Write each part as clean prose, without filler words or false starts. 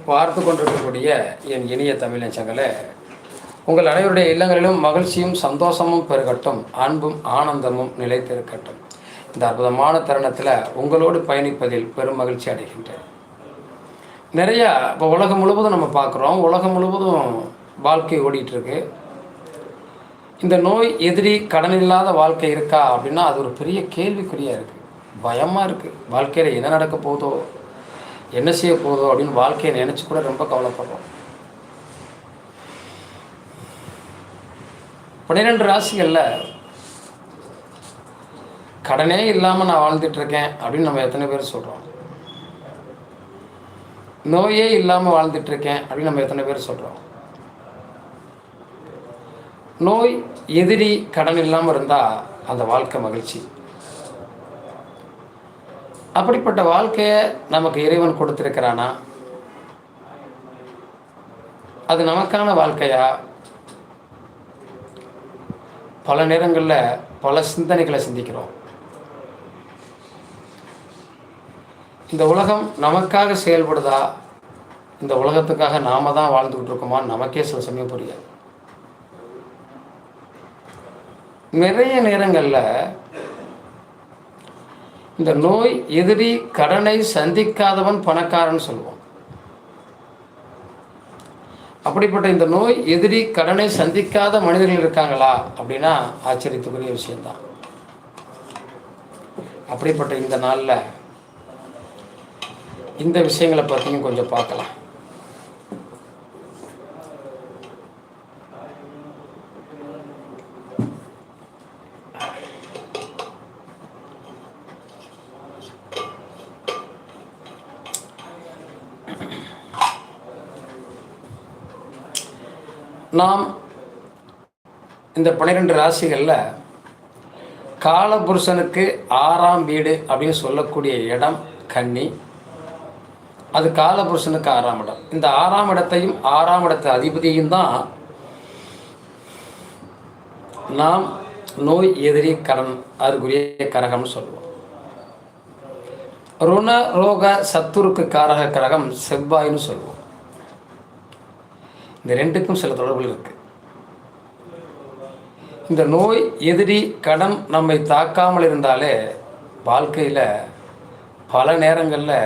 பார்த்து கொண்டிருக்கக்கூடிய என் இனிய தமிழ் நெஞ்சங்களே, உங்கள் அனைவருடைய இல்லங்களிலும் மகிழ்ச்சியும் சந்தோஷமும் பெருகட்டும், அன்பும் ஆனந்தமும் நிலைத்திருக்கட்டும். இந்த அற்புதமான தருணத்தில் உங்களோடு பயணிப்பதில் பெரும் மகிழ்ச்சி அடைகின்றேன். நிறையா இப்போ உலகம் முழுவதும் நம்ம பார்க்குறோம். உலகம் முழுவதும் வாழ்க்கை ஓடிட்டுருக்கு. இந்த நோய் எதிரி கடன் இல்லாத வாழ்க்கை இருக்கா அப்படின்னா அது ஒரு பெரிய கேள்விக்குறியாக இருக்குது. பயமாக இருக்குது. வாழ்க்கையில் என்ன நடக்க போதோ, என்ன செய்ய போதோ அப்படின்னு வாழ்க்கையை நினச்சி கூட ரொம்ப கவலைப்படுறோம். 12 ராசிகளில் கடனே இல்லாமல் நான் வாழ்ந்துட்டுருக்கேன் அப்படின்னு நம்ம எத்தனை பேர் சொல்கிறோம்? நோயே இல்லாமல் வாழ்ந்துட்டுருக்கேன் அப்படின்னு நம்ம எத்தனை பேர் சொல்கிறோம்? நோய் எதிரி கடன் இல்லாமல் இருந்தால் அந்த வாழ்க்கை மகிழ்ச்சி. அப்படிப்பட்ட வாழ்க்கையை நமக்கு இறைவன் கொடுத்திருக்கிறானா? அது நமக்கான வாழ்க்கையா? பல நேரங்களில் பல சிந்தனைகளை சிந்திக்கிறோம். இந்த உலகம் நமக்காக செயல்படுதா, இந்த உலகத்துக்காக நாம தான் வாழ்ந்துக்கிட்டு இருக்கோமான்னு நமக்கே சில சமயம் புரியாது. நிறைய நேரங்களில் இந்த நோய் எதிரி கடனை சந்திக்காதவன் பணக்காரன் சொல்லுவோம். அப்படிப்பட்ட இந்த நோய் எதிரி கடனை சந்திக்காத மனிதர்கள் இருக்காங்களா அப்படின்னா ஆச்சரியத்துக்குரிய விஷயம்தான். அப்படிப்பட்ட இந்த நாளில் இந்த விஷயங்களை பற்றியும் கொஞ்சம் பார்க்கலாம். நாம் இந்த 12 ராசிகளில் காலபுருஷனுக்கு 6ஆம் வீடு அப்படின்னு சொல்லக்கூடிய இடம் கன்னி. அது காலபுருஷனுக்கு 6ஆம் இடம். இந்த 6ஆம் இடத்தையும் 6ஆம் இடத்து அதிபதியும் தான் நாம் நோய் எதிரி கடன் அதுக்குரிய கரகம்னு சொல்லுவோம். ருண ரோக சத்துருக்கு காரக கரகம் செவ்வாய்னு சொல்லுவோம். இந்த ரெண்டுக்கும் சில தொடர்புகள் இருக்குது. இந்த நோய் எதிரி கடன் நம்மை தாக்காமல் இருந்தாலே வாழ்க்கையில் பல நேரங்களில்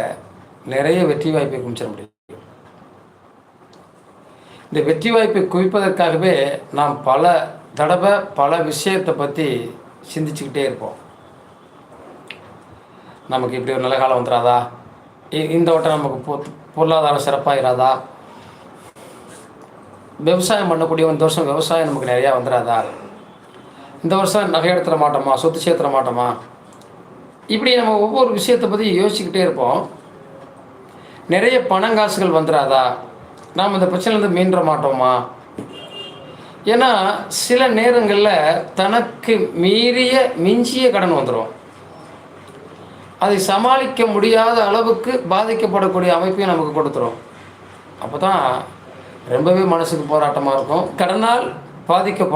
நிறைய வெற்றி வாய்ப்பை குவிச்சிட முடியும். இந்த வெற்றி வாய்ப்பை குவிப்பதற்காகவே நாம் பல தடவை பல விஷயத்தை பற்றி சிந்திச்சுக்கிட்டே இருப்போம். நமக்கு இப்படி ஒரு நல்ல காலம் வந்துடாதா, இந்த வட்டம் நமக்கு பொருளாதாரம் சிறப்பாகிறாதா, விவசாயம் பண்ணக்கூடிய இந்த வருஷம் விவசாயம் நமக்கு நிறையா வந்துடாதா, இந்த வருஷம் நகை எடுத்துட மாட்டோமா, சொத்து சேர்த்துட மாட்டோமா, இப்படி நம்ம ஒவ்வொரு விஷயத்தை பற்றி யோசிச்சுக்கிட்டே இருப்போம். நிறைய பணங்காசுகள் வந்துடாதா, நாம் இந்த பிரச்சனைலேருந்து மீண்ட மாட்டோமா. ஏன்னா சில நேரங்களில் தனக்கு மிஞ்சிய கடன் வந்துடும். அதை சமாளிக்க முடியாத அளவுக்கு பாதிக்கப்படக்கூடிய அமைப்பையும் நமக்கு கொடுத்துரும். அப்போ தான் ரொம்பவே மனசுக்கு போராட்டமாக இருக்கும். கடனால் பாதிக்கப்படுறோம்.